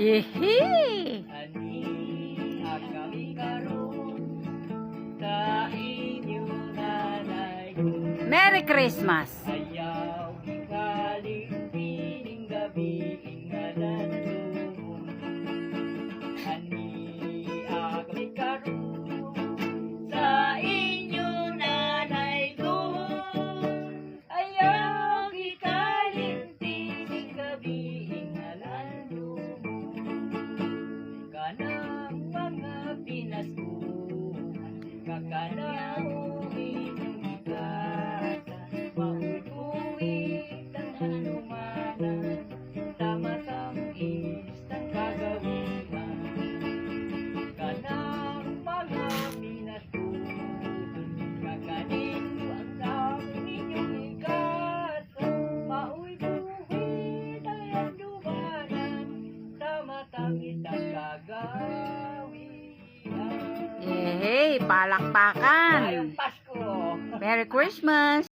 Yehey! Ani kami karon sa inyo nanay ko. Merry Christmas! Ayaw ikalimpining gabi ingalan mo. Ani kami karon sa inyo nanay ko. Ayaw ikalimpining gabi ingalan mo. Kanang mga pinaskuhan, kakanaong inyong ikasa, mautuwid ang hanumanan, tamatangis ng kagawian. Kanang mga pinaskuhan, kakaninyo ang daming inyong ikasa, mautuwid ang hanumanan, tamatangis ang kagawian. Yehey! Palakpakan! Ngayong Pasko! Merry Christmas!